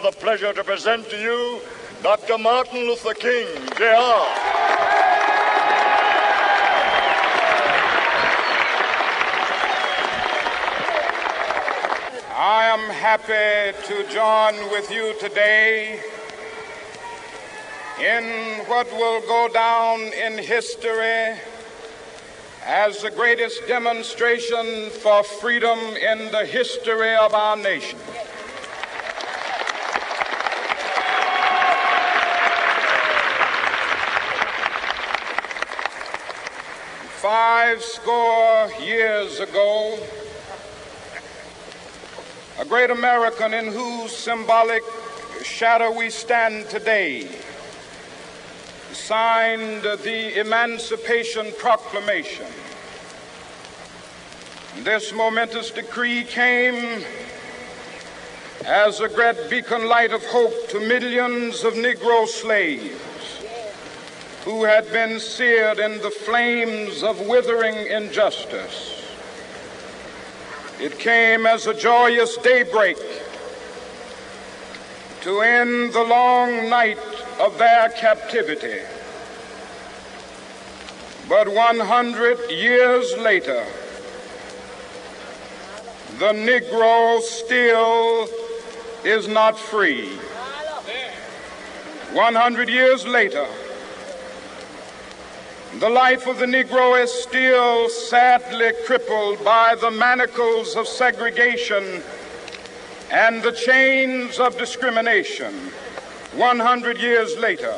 the pleasure to present to you Dr. Martin Luther King, Jr. I am happy to join with you today in what will go down in history as the greatest demonstration for freedom in the history of our nation. Five score years ago, a great American in whose symbolic shadow we stand today signed the Emancipation Proclamation. This momentous decree came as a great beacon light of hope to millions of Negro slaves who had been seared in the flames of withering injustice. It came as a joyous daybreak to end the long night of their captivity. But 100 years later, the Negro still is not free. 100 years later, the life of the Negro is still sadly crippled by the manacles of segregation and the chains of discrimination. 100 years later,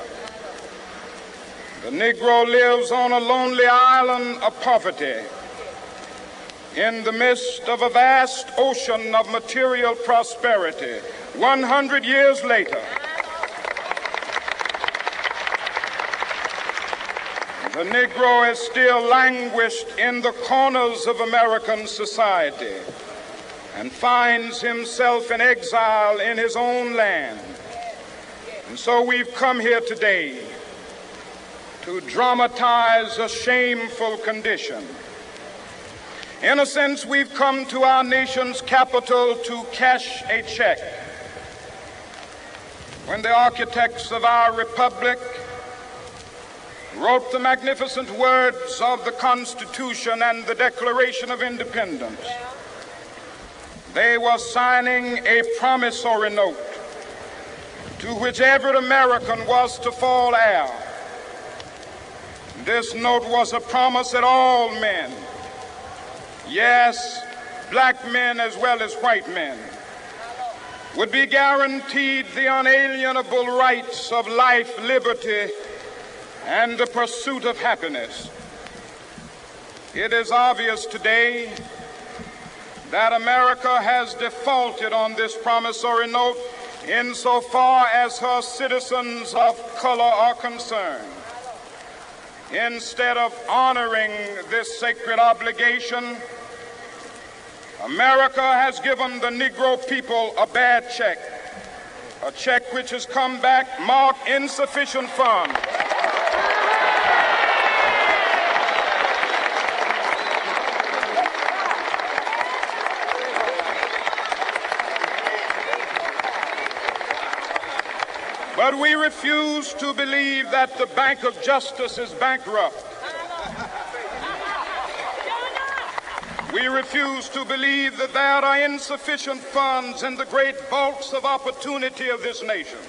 the Negro lives on a lonely island of poverty in the midst of a vast ocean of material prosperity. 100 years later, the Negro is still languished in the corners of American society and finds himself in exile in his own land. And so we've come here today to dramatize a shameful condition. In a sense, we've come to our nation's capital to cash a check. When the architects of our republic wrote the magnificent words of the Constitution and the Declaration of Independence, they were signing a promissory note to which every American was to fall heir. This note was a promise that all men, yes, black men as well as white men, would be guaranteed the unalienable rights of life, liberty, and the pursuit of happiness. It is obvious today that America has defaulted on this promissory note insofar as her citizens of color are concerned. Instead of honoring this sacred obligation, America has given the Negro people a bad check, a check which has come back marked insufficient funds. But we refuse to believe that the Bank of Justice is bankrupt. We refuse to believe that there are insufficient funds in the great vaults of opportunity of this nation.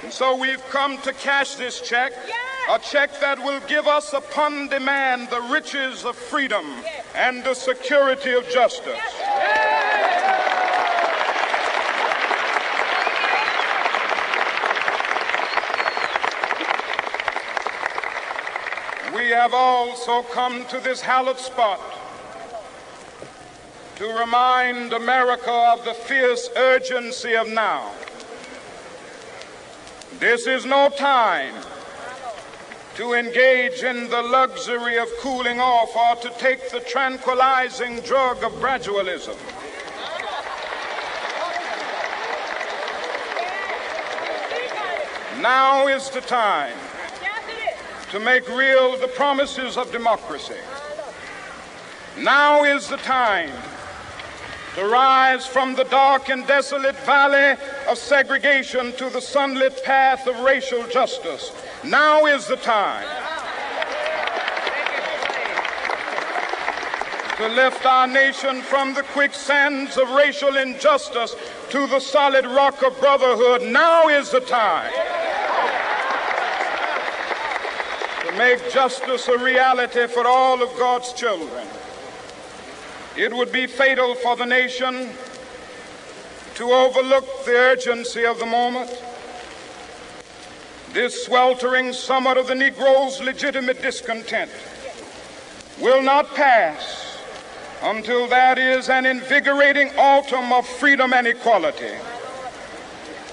And so we've come to cash this check, a check that will give us upon demand the riches of freedom and the security of justice. We have also come to this hallowed spot to remind America of the fierce urgency of now. This is no time to engage in the luxury of cooling off or to take the tranquilizing drug of gradualism. Now is the time to make real the promises of democracy. Now is the time to rise from the dark and desolate valley of segregation to the sunlit path of racial justice. Now is the time to lift our nation from the quicksands of racial injustice to the solid rock of brotherhood. Now is the time to make justice a reality for all of God's children. It would be fatal for the nation to overlook the urgency of the moment. This sweltering summit of the Negro's legitimate discontent will not pass until that is an invigorating autumn of freedom and equality.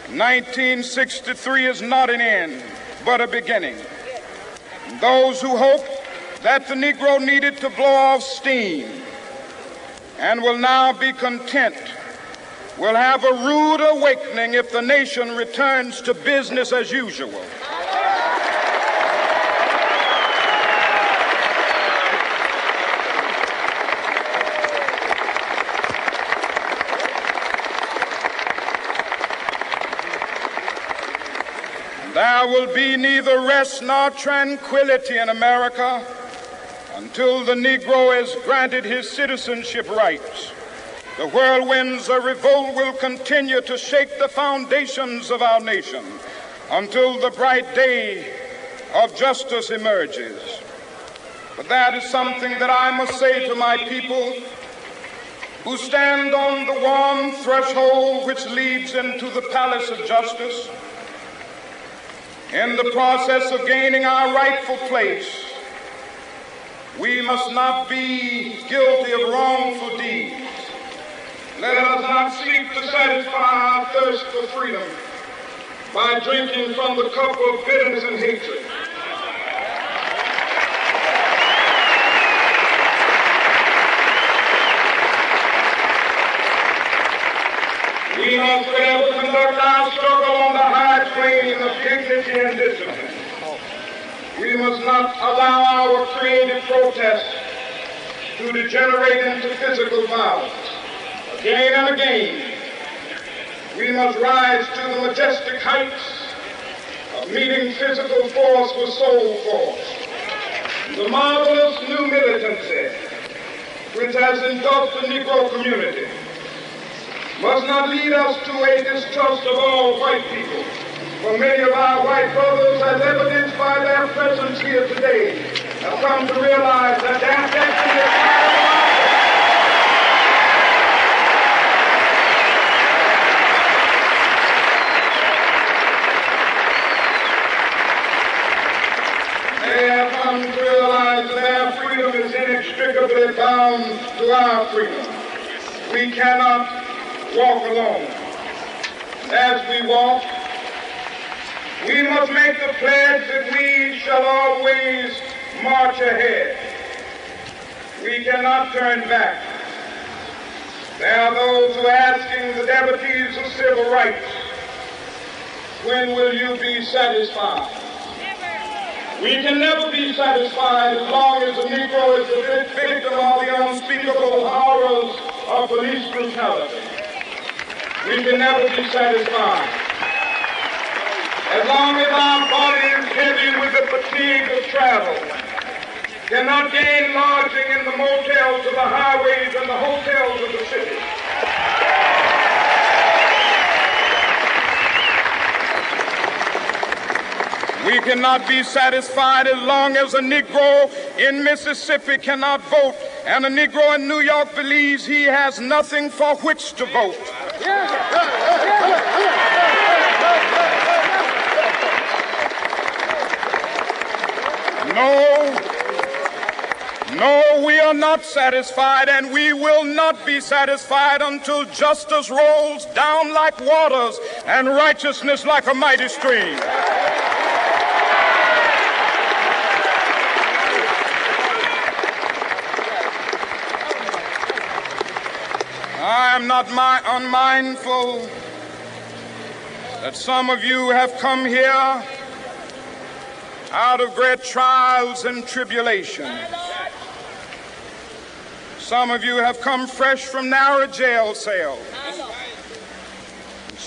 1963 is not an end, but a beginning. Those who hope that the Negro needed to blow off steam and will now be content will have a rude awakening if the nation returns to business as usual. There will be neither rest nor tranquility in America until the Negro is granted his citizenship rights. The whirlwinds of revolt will continue to shake the foundations of our nation until the bright day of justice emerges. But that is something that I must say to my people who stand on the warm threshold which leads into the palace of justice. In the process of gaining our rightful place, we must not be guilty of wrongful deeds. Let us not seek to satisfy our thirst for freedom by drinking from the cup of bitterness and hatred. We must forever conduct our struggle on the high plane of dignity and discipline. We must not allow our creative protests to degenerate into physical violence. Again and again, we must rise to the majestic heights of meeting physical force with soul force. The marvelous new militancy which has engulfed the Negro community must not lead us to a distrust of all white people. For many of our white brothers, as evidenced by their presence here today, have come to realize that their destiny is they have come to realize that their freedom is inextricably bound to our freedom. We cannot walk alone. As we walk, we must make the pledge that we shall always march ahead. We cannot turn back. There are those who are asking the devotees of civil rights, when will you be satisfied? We can never be satisfied as long as the Negro is the victim of the unspeakable horrors of police brutality. We can never be satisfied as long as our body is heavy with the fatigue of travel, cannot gain lodging in the motels of the highways and the hotels of the city. We cannot be satisfied as long as a Negro in Mississippi cannot vote and a Negro in New York believes he has nothing for which to vote. No, we are not satisfied, and we will not be satisfied until justice rolls down like waters and righteousness like a mighty stream. I am not unmindful that some of you have come here out of great trials and tribulations. Some of you have come fresh from narrow jail cells.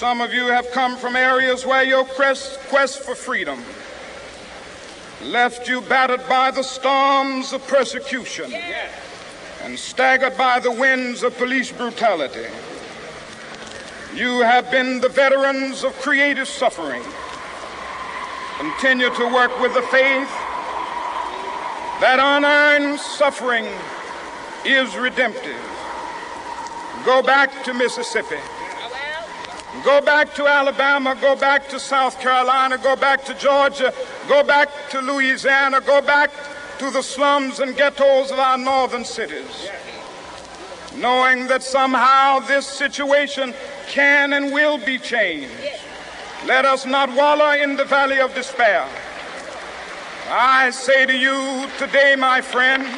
Some of you have come from areas where your quest for freedom left you battered by the storms of persecution and staggered by the winds of police brutality. You have been the veterans of creative suffering. Continue to work with the faith that unearned suffering is redemptive. Go back to Mississippi. Go back to Alabama. Go back to South Carolina. Go back to Georgia. Go back to Louisiana. Go back to the slums and ghettos of our northern cities, knowing that somehow this situation can and will be changed. Let us not wallow in the valley of despair. I say to you today, my friends,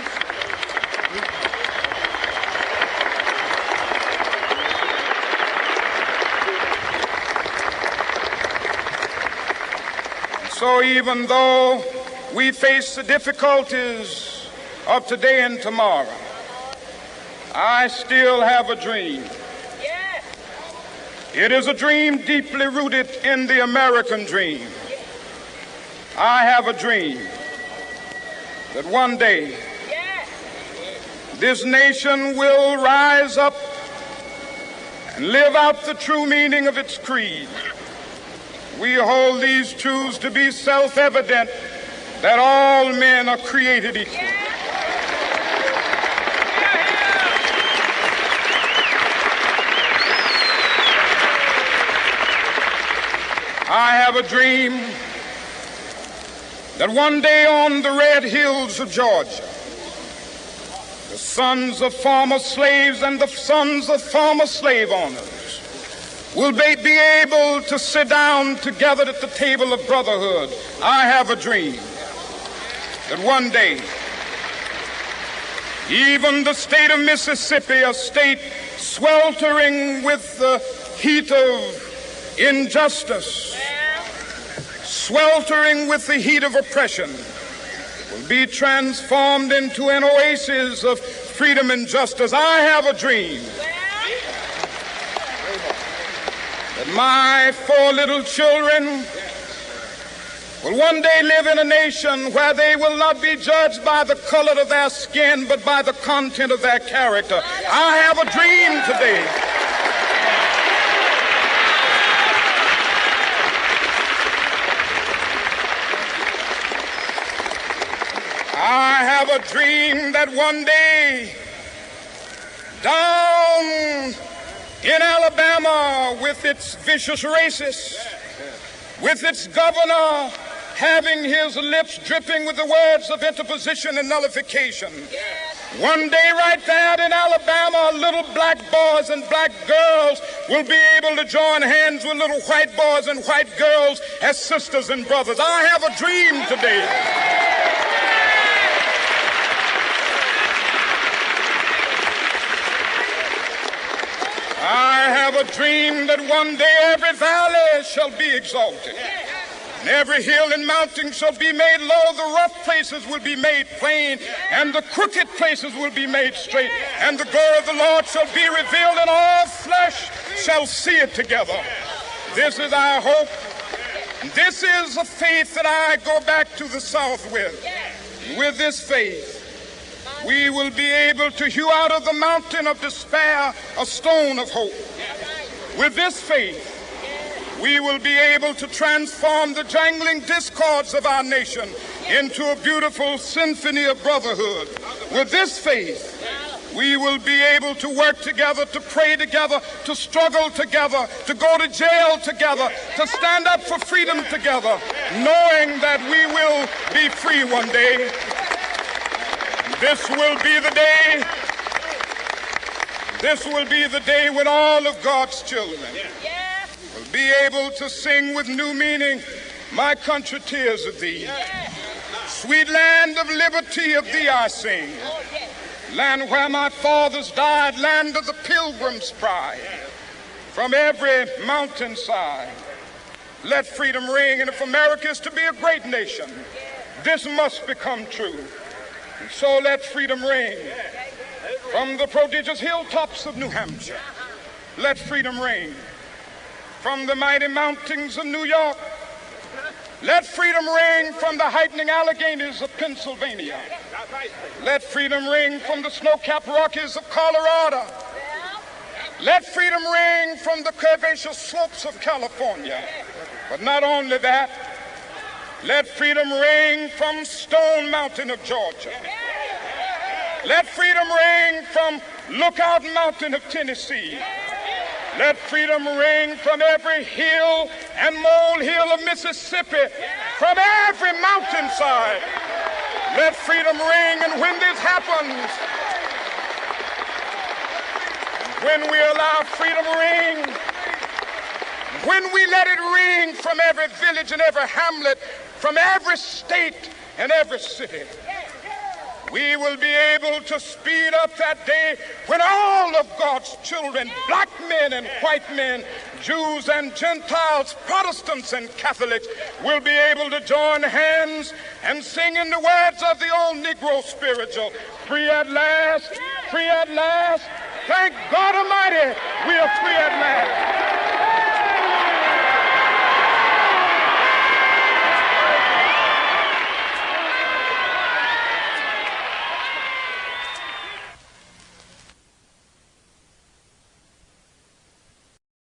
so even though we face the difficulties of today and tomorrow, I still have a dream. It is a dream deeply rooted in the American dream. I have a dream that one day this nation will rise up and live out the true meaning of its creed. We hold these truths to be self-evident, that all men are created equal. I have a dream that one day on the red hills of Georgia, the sons of former slaves and the sons of former slave owners will be able to sit down together at the table of brotherhood. I have a dream that one day even the state of Mississippi, a state sweltering with the heat of injustice, sweltering with the heat of oppression, will be transformed into an oasis of freedom and justice. I have a dream that my 4 little children will one day live in a nation where they will not be judged by the color of their skin, but by the content of their character. I have a dream today that one day down in Alabama, with its vicious racists, with its governor having his lips dripping with the words of interposition and nullification, one day right there in Alabama, little black boys and black girls will be able to join hands with little white boys and white girls as sisters and brothers. I have a dream today that one day every valley shall be exalted, and every hill and mountain shall be made low. The rough places will be made plain, and the crooked places will be made straight, and the glory of the Lord shall be revealed, and all flesh shall see it together. This is our hope. This is a faith that I go back to the South with. With this faith, we will be able to hew out of the mountain of despair a stone of hope. With this faith, we will be able to transform the jangling discords of our nation into a beautiful symphony of brotherhood. With this faith, we will be able to work together, to pray together, to struggle together, to go to jail together, to stand up for freedom together, knowing that we will be free one day. This will be the day. This will be the day when all of God's children will be able to sing with new meaning, "My country, tears of thee. Sweet land of liberty, of thee I sing. Land where my fathers died, land of the pilgrim's pride. From every mountainside, let freedom ring. And if America is to be a great nation, this must become true. And so let freedom ring. From the prodigious hilltops of New Hampshire, let freedom ring. from the mighty mountains of New York. Let freedom ring from the heightening Alleghenies of Pennsylvania. Let freedom ring from the snow-capped Rockies of Colorado. Let freedom ring from the curvaceous slopes of California. But not only that, let freedom ring from Stone Mountain of Georgia. Let freedom ring from Lookout Mountain of Tennessee. Let freedom ring from every hill and molehill of Mississippi, from every mountainside. Let freedom ring, and when this happens, when we allow freedom ring, when we let it ring from every village and every hamlet, from every state and every city, we will be able to speed up that day when all of God's children, black men and white men, Jews and Gentiles, Protestants and Catholics, will be able to join hands and sing in the words of the old Negro spiritual, free at last, free at last. Thank God Almighty, we are free at last.